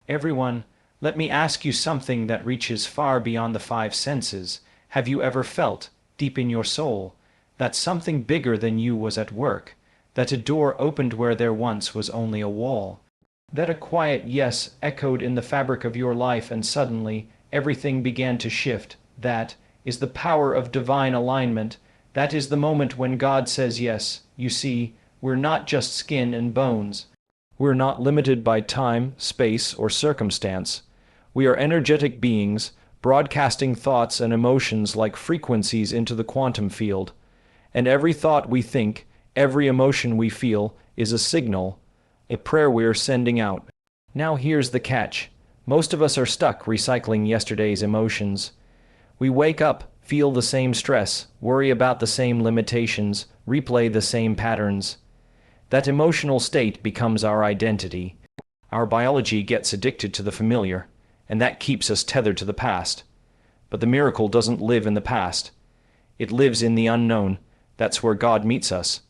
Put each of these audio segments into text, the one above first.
Everyone, let me ask you something that reaches far beyond the five senses. Have you ever felt, deep in your soul, that something bigger than you was at work, that a door opened where there once was only a wall, that a quiet yes echoed in the fabric of your life and suddenly everything began to shift? That is the power of divine alignment. That is the moment when God says yes. You see, we're not just skin and bones. We're not limited by time, space, or circumstance. We are energetic beings, broadcasting thoughts and emotions like frequencies into the quantum field. And every thought we think, every emotion we feel, is a signal, a prayer we're sending out. Now here's the catch. Most of us are stuck recycling yesterday's emotions. We wake up, feel the same stress, worry about the same limitations, replay the same patterns. That emotional state becomes our identity. Our biology gets addicted to the familiar, and that keeps us tethered to the past. But the miracle doesn't live in the past. It lives in the unknown. That's where God meets us.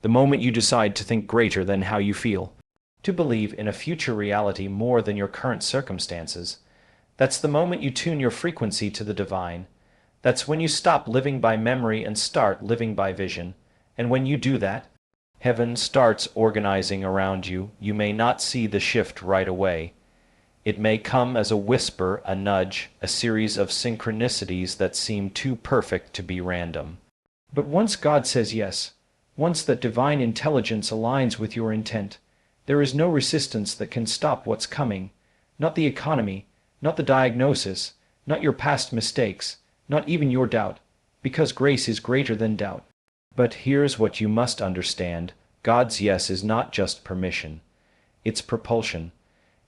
The moment you decide to think greater than how you feel, to believe in a future reality more than your current circumstances, that's the moment you tune your frequency to the divine. That's when you stop living by memory and start living by vision. And when you do that, heaven starts organizing around you. You may not see the shift right away. It may come as a whisper, a nudge, a series of synchronicities that seem too perfect to be random. But once God says yes, once that divine intelligence aligns with your intent, there is no resistance that can stop what's coming. Not the economy, not the diagnosis, not your past mistakes, not even your doubt, because grace is greater than doubt. But here's what you must understand. God's yes is not just permission. It's propulsion.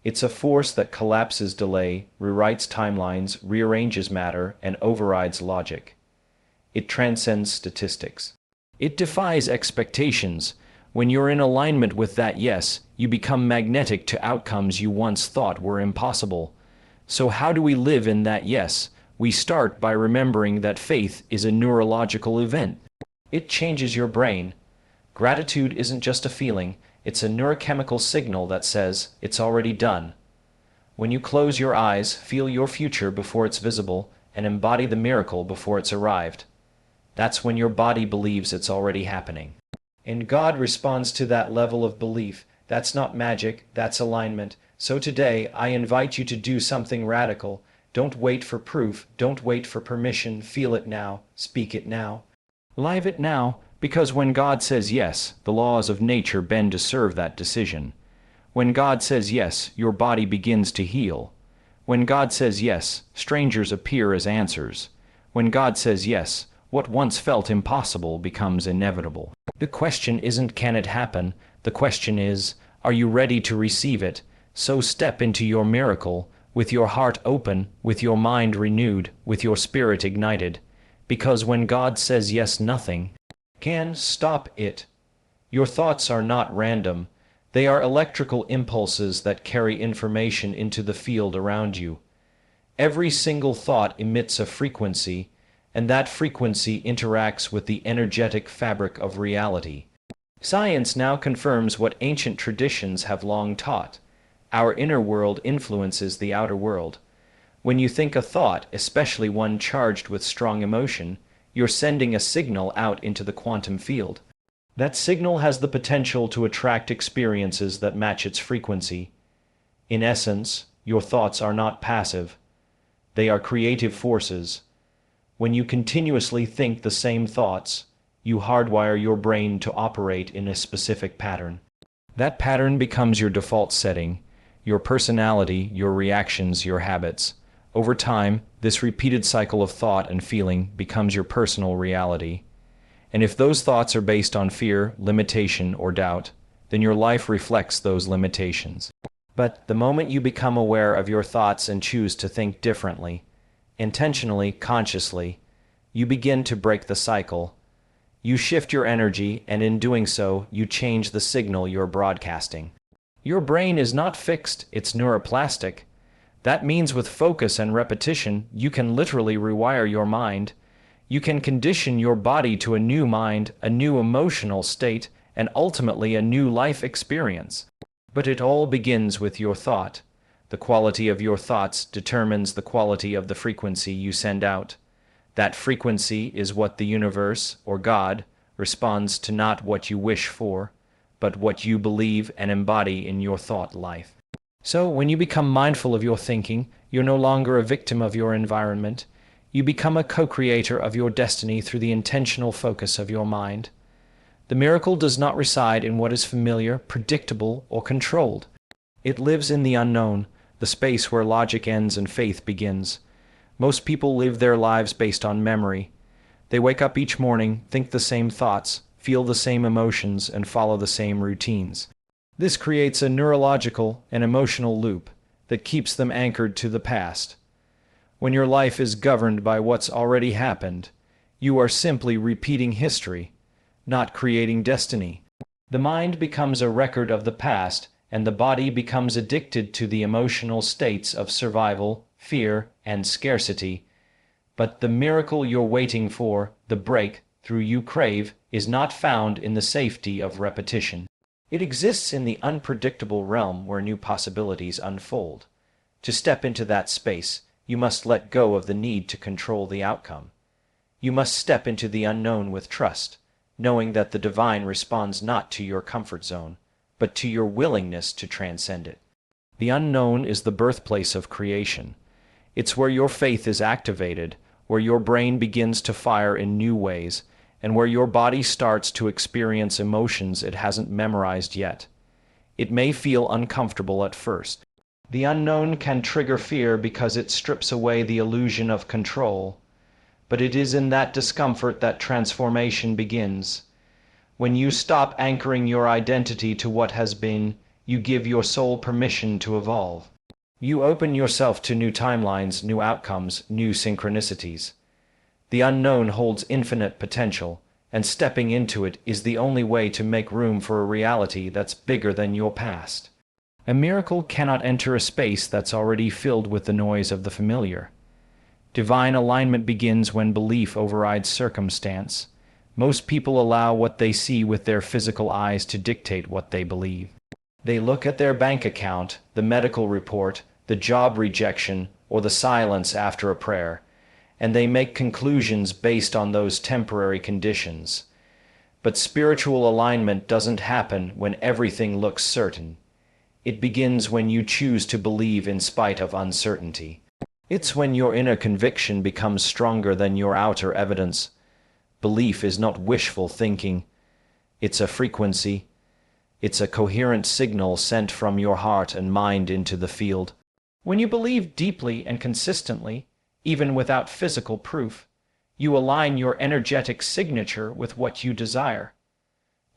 It's a force that collapses delay, rewrites timelines, rearranges matter, and overrides logic. It transcends statistics. It defies expectations. When you're in alignment with that yes, you become magnetic to outcomes you once thought were impossible. So how do we live in that yes? We start by remembering that faith is a neurological event. It changes your brain. Gratitude isn't just a feeling, it's a neurochemical signal that says it's already done. When you close your eyes, feel your future before it's visible, and embody the miracle before it's arrived. That's when your body believes it's already happening. And God responds to that level of belief. That's not magic, that's alignment. So today, I invite you to do something radical. Don't wait for proof, don't wait for permission, feel it now, speak it now. Live it now, because when God says yes, the laws of nature bend to serve that decision. When God says yes, your body begins to heal. When God says yes, strangers appear as answers. When God says yes, what once felt impossible becomes inevitable. The question isn't can it happen, the question is, are you ready to receive it? So step into your miracle, with your heart open, with your mind renewed, with your spirit ignited. Because when God says yes, nothing can stop it. Your thoughts are not random. They are electrical impulses that carry information into the field around you. Every single thought emits a frequency, and that frequency interacts with the energetic fabric of reality. Science now confirms what ancient traditions have long taught. Our inner world influences the outer world. When you think a thought, especially one charged with strong emotion, you're sending a signal out into the quantum field. That signal has the potential to attract experiences that match its frequency. In essence, your thoughts are not passive. They are creative forces. When you continuously think the same thoughts, you hardwire your brain to operate in a specific pattern. That pattern becomes your default setting, your personality, your reactions, your habits. Over time, this repeated cycle of thought and feeling becomes your personal reality. And if those thoughts are based on fear, limitation, or doubt, then your life reflects those limitations. But the moment you become aware of your thoughts and choose to think differently, intentionally, consciously, you begin to break the cycle. You shift your energy, and in doing so, you change the signal you're broadcasting. Your brain is not fixed, it's neuroplastic. That means with focus and repetition, you can literally rewire your mind. You can condition your body to a new mind, a new emotional state, and ultimately a new life experience. But it all begins with your thought. The quality of your thoughts determines the quality of the frequency you send out. That frequency is what the universe, or God, responds to, not what you wish for, but what you believe and embody in your thought life. So, when you become mindful of your thinking, you're no longer a victim of your environment. You become a co-creator of your destiny through the intentional focus of your mind. The miracle does not reside in what is familiar, predictable, or controlled. It lives in the unknown, the space where logic ends and faith begins. Most people live their lives based on memory. They wake up each morning, think the same thoughts, feel the same emotions, and follow the same routines. This creates a neurological and emotional loop that keeps them anchored to the past. When your life is governed by what's already happened, you are simply repeating history, not creating destiny. The mind becomes a record of the past, and the body becomes addicted to the emotional states of survival, fear, and scarcity. But the miracle you're waiting for, the breakthrough you crave, is not found in the safety of repetition. It exists in the unpredictable realm where new possibilities unfold. To step into that space, you must let go of the need to control the outcome. You must step into the unknown with trust, knowing that the divine responds not to your comfort zone, but to your willingness to transcend it. The unknown is the birthplace of creation. It's where your faith is activated, where your brain begins to fire in new ways, and where your body starts to experience emotions it hasn't memorized yet. It may feel uncomfortable at first. The unknown can trigger fear because it strips away the illusion of control. But it is in that discomfort that transformation begins. When you stop anchoring your identity to what has been, you give your soul permission to evolve. You open yourself to new timelines, new outcomes, new synchronicities. The unknown holds infinite potential, and stepping into it is the only way to make room for a reality that's bigger than your past. A miracle cannot enter a space that's already filled with the noise of the familiar. Divine alignment begins when belief overrides circumstance. Most people allow what they see with their physical eyes to dictate what they believe. They look at their bank account, the medical report, the job rejection, or the silence after a prayer, and they make conclusions based on those temporary conditions. But spiritual alignment doesn't happen when everything looks certain. It begins when you choose to believe in spite of uncertainty. It's when your inner conviction becomes stronger than your outer evidence. Belief is not wishful thinking. It's a frequency. It's a coherent signal sent from your heart and mind into the field. When you believe deeply and consistently, even without physical proof, you align your energetic signature with what you desire.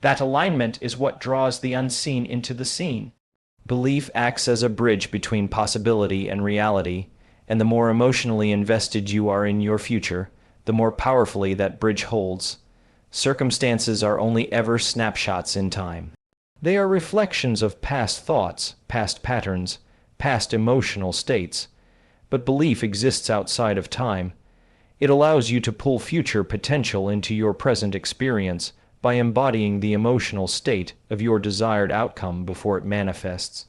That alignment is what draws the unseen into the seen. Belief acts as a bridge between possibility and reality, and the more emotionally invested you are in your future, the more powerfully that bridge holds. Circumstances are only ever snapshots in time. They are reflections of past thoughts, past patterns, past emotional states. But belief exists outside of time. It allows you to pull future potential into your present experience by embodying the emotional state of your desired outcome before it manifests.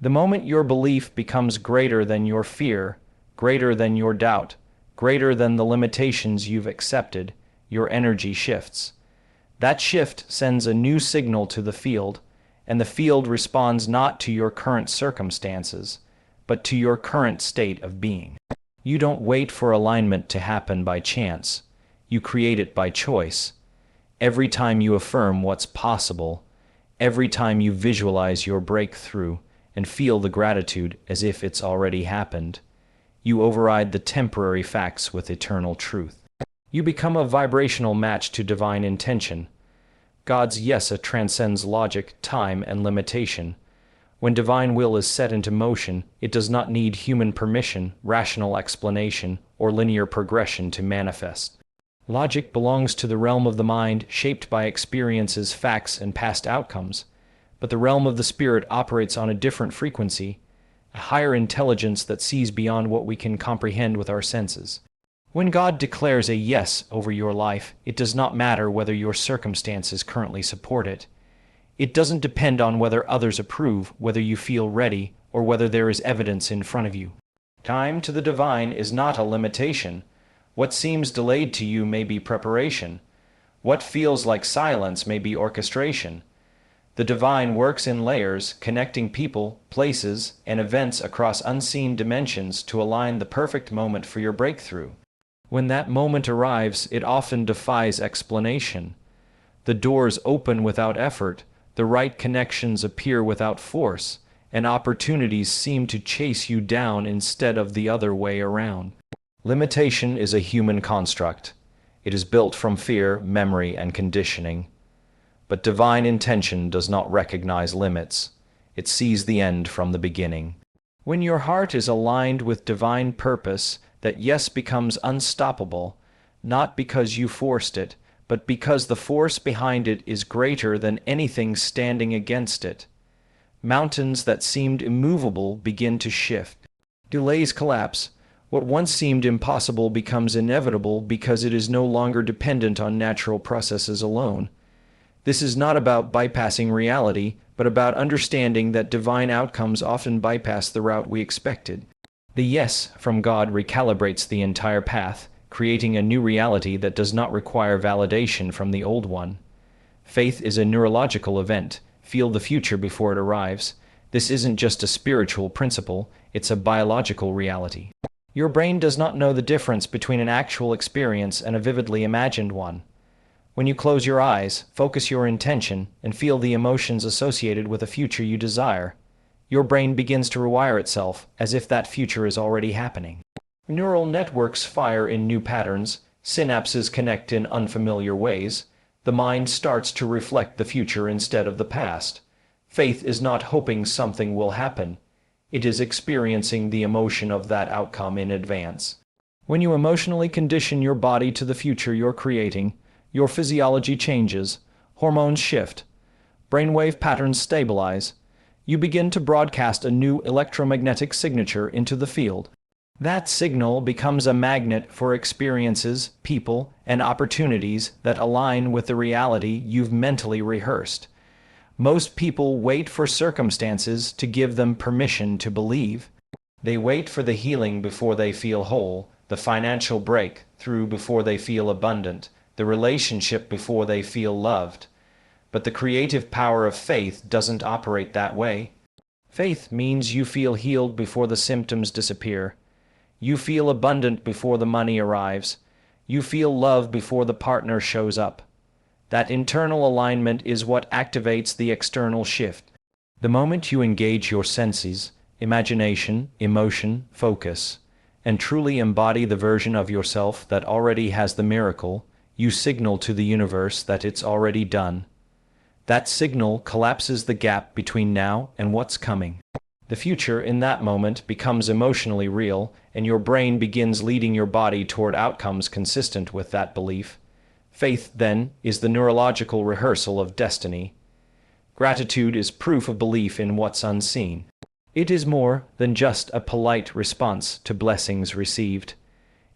The moment your belief becomes greater than your fear, greater than your doubt, greater than the limitations you've accepted, your energy shifts. That shift sends a new signal to the field, and the field responds not to your current circumstances, but to your current state of being. You don't wait for alignment to happen by chance. You create it by choice. Every time you affirm what's possible, every time you visualize your breakthrough and feel the gratitude as if it's already happened, you override the temporary facts with eternal truth. You become a vibrational match to divine intention. God's yes transcends logic, time, and limitation. When divine will is set into motion, it does not need human permission, rational explanation, or linear progression to manifest. Logic belongs to the realm of the mind, shaped by experiences, facts, and past outcomes. But the realm of the spirit operates on a different frequency, a higher intelligence that sees beyond what we can comprehend with our senses. When God declares a yes over your life, it does not matter whether your circumstances currently support it. It doesn't depend on whether others approve, whether you feel ready, or whether there is evidence in front of you. Time to the divine is not a limitation. What seems delayed to you may be preparation. What feels like silence may be orchestration. The divine works in layers, connecting people, places, and events across unseen dimensions to align the perfect moment for your breakthrough. When that moment arrives, it often defies explanation. The doors open without effort, the right connections appear without force, and opportunities seem to chase you down instead of the other way around. Limitation is a human construct. It is built from fear, memory, and conditioning. But divine intention does not recognize limits. It sees the end from the beginning. When your heart is aligned with divine purpose, that yes becomes unstoppable, not because you forced it, but because the force behind it is greater than anything standing against it. Mountains that seemed immovable begin to shift. Delays collapse. What once seemed impossible becomes inevitable because it is no longer dependent on natural processes alone. This is not about bypassing reality, but about understanding that divine outcomes often bypass the route we expected. The yes from God recalibrates the entire path, creating a new reality that does not require validation from the old one. Faith is a neurological event. Feel the future before it arrives. This isn't just a spiritual principle, it's a biological reality. Your brain does not know the difference between an actual experience and a vividly imagined one. When you close your eyes, focus your intention, and feel the emotions associated with a future you desire, your brain begins to rewire itself as if that future is already happening. Neural networks fire in new patterns, synapses connect in unfamiliar ways, the mind starts to reflect the future instead of the past. Faith is not hoping something will happen. It is experiencing the emotion of that outcome in advance. When you emotionally condition your body to the future you're creating, your physiology changes, hormones shift, brainwave patterns stabilize. You begin to broadcast a new electromagnetic signature into the field. That signal becomes a magnet for experiences, people, and opportunities that align with the reality you've mentally rehearsed. Most people wait for circumstances to give them permission to believe. They wait for the healing before they feel whole, the financial breakthrough before they feel abundant, the relationship before they feel loved. But the creative power of faith doesn't operate that way. Faith means you feel healed before the symptoms disappear. You feel abundant before the money arrives. You feel love before the partner shows up. That internal alignment is what activates the external shift. The moment you engage your senses, imagination, emotion, focus, and truly embody the version of yourself that already has the miracle, you signal to the universe that it's already done. That signal collapses the gap between now and what's coming. The future in that moment becomes emotionally real, and your brain begins leading your body toward outcomes consistent with that belief. Faith, then, is the neurological rehearsal of destiny. Gratitude is proof of belief in what's unseen. It is more than just a polite response to blessings received.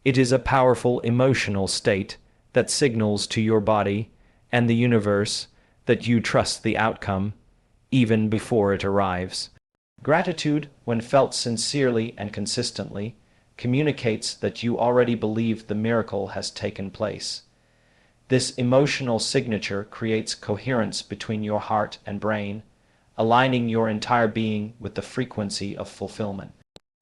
It is a powerful emotional state that signals to your body and the universe that you trust the outcome, even before it arrives. Gratitude, when felt sincerely and consistently, communicates that you already believe the miracle has taken place. This emotional signature creates coherence between your heart and brain, aligning your entire being with the frequency of fulfillment.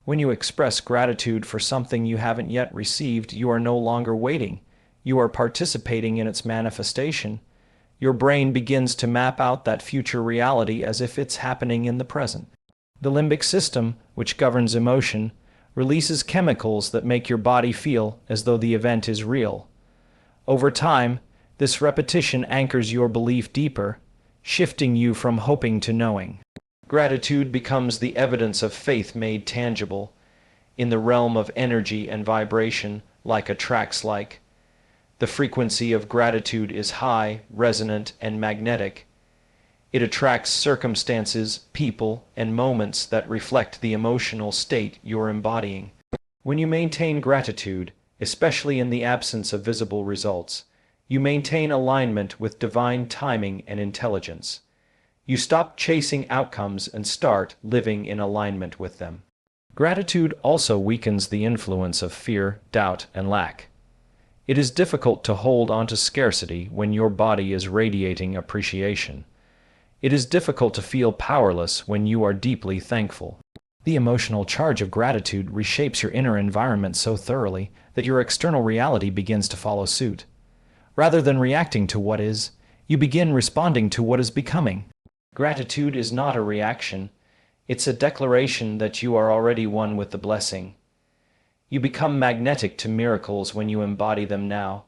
When you express gratitude for something you haven't yet received, you are no longer waiting. You are participating in its manifestation. Your brain begins to map out that future reality as if it's happening in the present. The limbic system, which governs emotion, releases chemicals that make your body feel as though the event is real. Over time, this repetition anchors your belief deeper, shifting you from hoping to knowing. Gratitude becomes the evidence of faith made tangible. In the realm of energy and vibration, like attracts like. The frequency of gratitude is high, resonant, and magnetic. It attracts circumstances, people, and moments that reflect the emotional state you're embodying. When you maintain gratitude, especially in the absence of visible results, you maintain alignment with divine timing and intelligence. You stop chasing outcomes and start living in alignment with them. Gratitude also weakens the influence of fear, doubt, and lack. It is difficult to hold on to scarcity when your body is radiating appreciation. It is difficult to feel powerless when you are deeply thankful. The emotional charge of gratitude reshapes your inner environment so thoroughly that your external reality begins to follow suit. Rather than reacting to what is, you begin responding to what is becoming. Gratitude is not a reaction. It's a declaration that you are already one with the blessing. You become magnetic to miracles when you embody them now.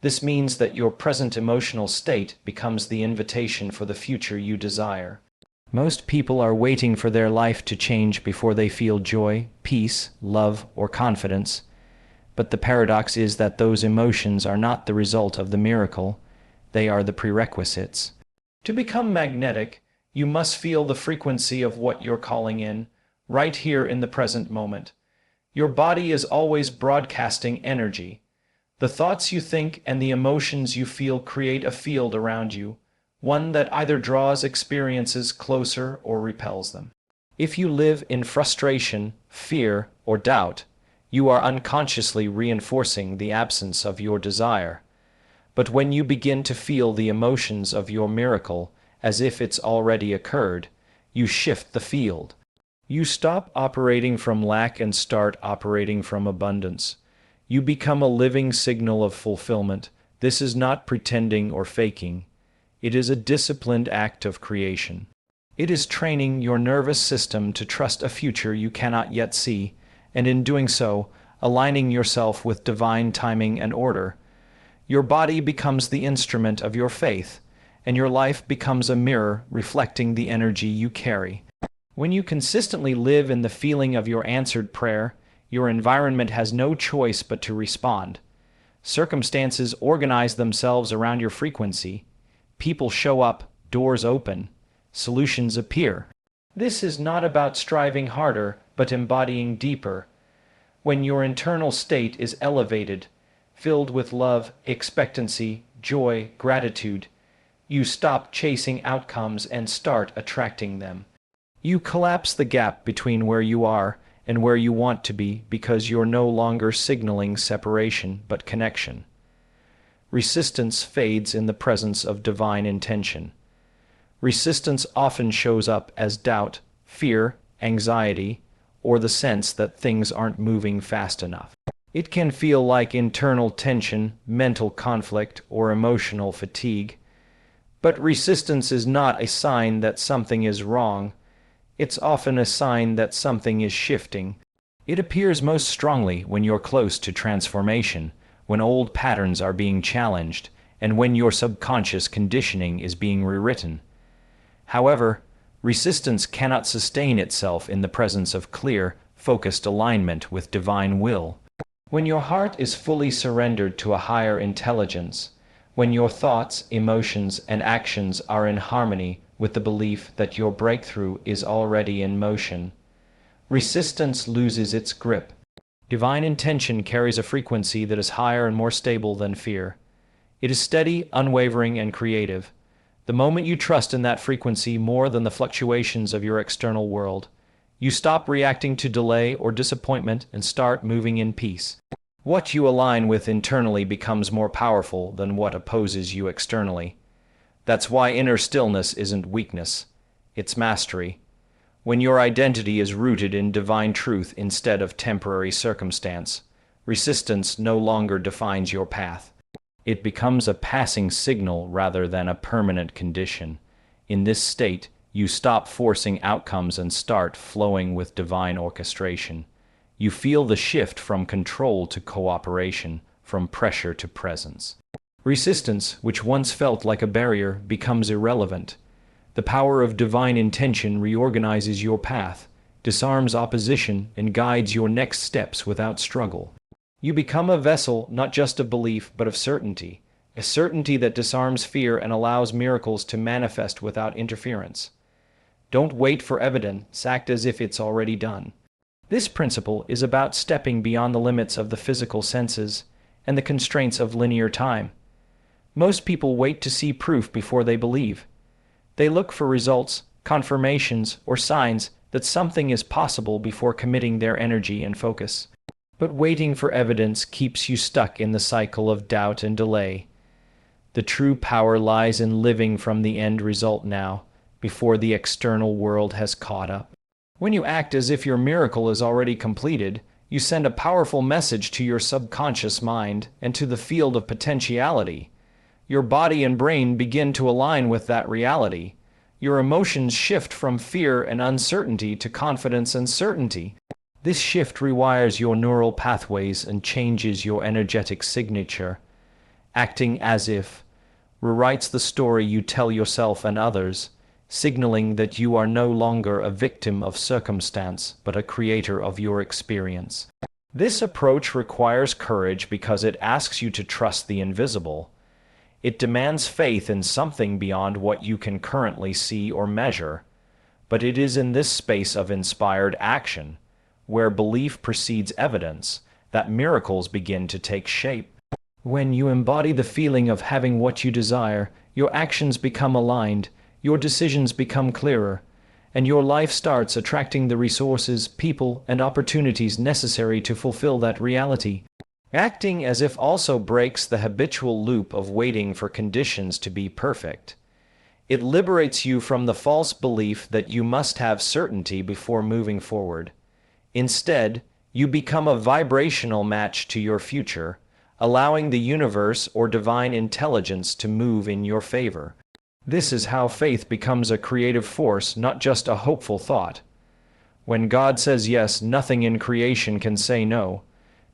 This means that your present emotional state becomes the invitation for the future you desire. Most people are waiting for their life to change before they feel joy, peace, love, or confidence. But the paradox is that those emotions are not the result of the miracle, they are the prerequisites. To become magnetic, you must feel the frequency of what you're calling in, right here in the present moment. Your body is always broadcasting energy. The thoughts you think and the emotions you feel create a field around you, one that either draws experiences closer or repels them. If you live in frustration, fear, or doubt, you are unconsciously reinforcing the absence of your desire. But when you begin to feel the emotions of your miracle as if it's already occurred, you shift the field. You stop operating from lack and start operating from abundance. You become a living signal of fulfillment. This is not pretending or faking. It is a disciplined act of creation. It is training your nervous system to trust a future you cannot yet see, and in doing so, aligning yourself with divine timing and order. Your body becomes the instrument of your faith, and your life becomes a mirror reflecting the energy you carry. When you consistently live in the feeling of your answered prayer, your environment has no choice but to respond. Circumstances organize themselves around your frequency. People show up, doors open, solutions appear. This is not about striving harder, but embodying deeper. When your internal state is elevated, filled with love, expectancy, joy, gratitude, you stop chasing outcomes and start attracting them. You collapse the gap between where you are and where you want to be because you're no longer signaling separation but connection. Resistance fades in the presence of divine intention. Resistance often shows up as doubt, fear, anxiety, or the sense that things aren't moving fast enough. It can feel like internal tension, mental conflict, or emotional fatigue. But resistance is not a sign that something is wrong. It's often a sign that something is shifting. It appears most strongly when you're close to transformation, when old patterns are being challenged, and when your subconscious conditioning is being rewritten. However, resistance cannot sustain itself in the presence of clear, focused alignment with divine will. When your heart is fully surrendered to a higher intelligence, when your thoughts, emotions, and actions are in harmony with the belief that your breakthrough is already in motion, resistance loses its grip. Divine intention carries a frequency that is higher and more stable than fear. It is steady, unwavering, and creative. The moment you trust in that frequency more than the fluctuations of your external world, you stop reacting to delay or disappointment and start moving in peace. What you align with internally becomes more powerful than what opposes you externally. That's why inner stillness isn't weakness, it's mastery. When your identity is rooted in divine truth instead of temporary circumstance, resistance no longer defines your path. It becomes a passing signal rather than a permanent condition. In this state, you stop forcing outcomes and start flowing with divine orchestration. You feel the shift from control to cooperation, from pressure to presence. Resistance, which once felt like a barrier, becomes irrelevant. The power of divine intention reorganizes your path, disarms opposition, and guides your next steps without struggle. You become a vessel not just of belief but of certainty, a certainty that disarms fear and allows miracles to manifest without interference. Don't wait for evidence, act as if it's already done. This principle is about stepping beyond the limits of the physical senses and the constraints of linear time. Most people wait to see proof before they believe. They look for results, confirmations, or signs that something is possible before committing their energy and focus. But waiting for evidence keeps you stuck in the cycle of doubt and delay. The true power lies in living from the end result now, before the external world has caught up. When you act as if your miracle is already completed, you send a powerful message to your subconscious mind and to the field of potentiality. Your body and brain begin to align with that reality. Your emotions shift from fear and uncertainty to confidence and certainty. This shift rewires your neural pathways and changes your energetic signature. Acting as if rewrites the story you tell yourself and others, signaling that you are no longer a victim of circumstance, but a creator of your experience. This approach requires courage because it asks you to trust the invisible. It demands faith in something beyond what you can currently see or measure. But it is in this space of inspired action, where belief precedes evidence, that miracles begin to take shape. When you embody the feeling of having what you desire, your actions become aligned, your decisions become clearer, and your life starts attracting the resources, people, and opportunities necessary to fulfill that reality. Acting as if also breaks the habitual loop of waiting for conditions to be perfect. It liberates you from the false belief that you must have certainty before moving forward. Instead, you become a vibrational match to your future, allowing the universe or divine intelligence to move in your favor. This is how faith becomes a creative force, not just a hopeful thought. When God says yes, nothing in creation can say no.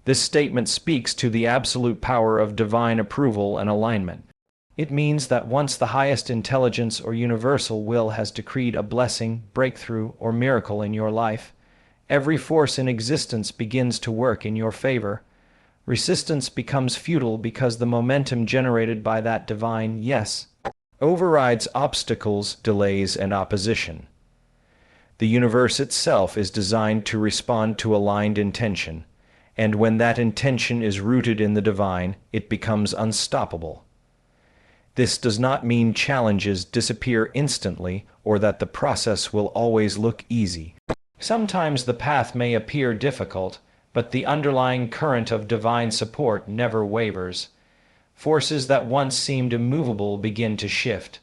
This statement speaks to the absolute power of divine approval and alignment. It means that once the highest intelligence or universal will has decreed a blessing, breakthrough, or miracle in your life, every force in existence begins to work in your favor. Resistance becomes futile because the momentum generated by that divine yes overrides obstacles, delays, and opposition. The universe itself is designed to respond to aligned intention, and when that intention is rooted in the divine, it becomes unstoppable. This does not mean challenges disappear instantly or that the process will always look easy. Sometimes the path may appear difficult, but the underlying current of divine support never wavers. Forces that once seemed immovable begin to shift.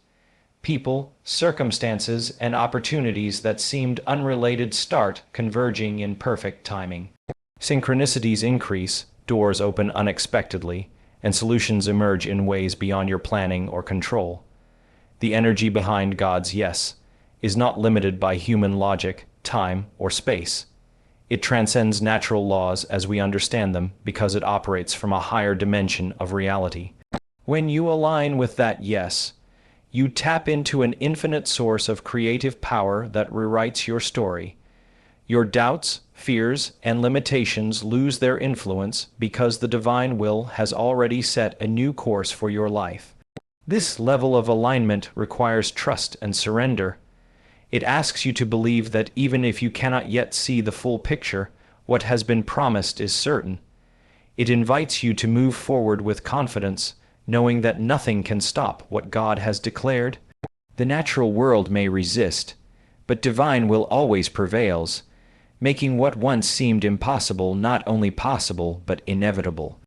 People, circumstances, and opportunities that seemed unrelated start converging in perfect timing. Synchronicities increase, doors open unexpectedly, and solutions emerge in ways beyond your planning or control. The energy behind God's yes is not limited by human logic, time, or space. It transcends natural laws as we understand them because it operates from a higher dimension of reality. When you align with that yes, you tap into an infinite source of creative power that rewrites your story. Your doubts, fears, and limitations lose their influence because the divine will has already set a new course for your life. This level of alignment requires trust and surrender. It asks you to believe that even if you cannot yet see the full picture, what has been promised is certain. It invites you to move forward with confidence, knowing that nothing can stop what God has declared. The natural world may resist, but divine will always prevails, making what once seemed impossible not only possible but inevitable.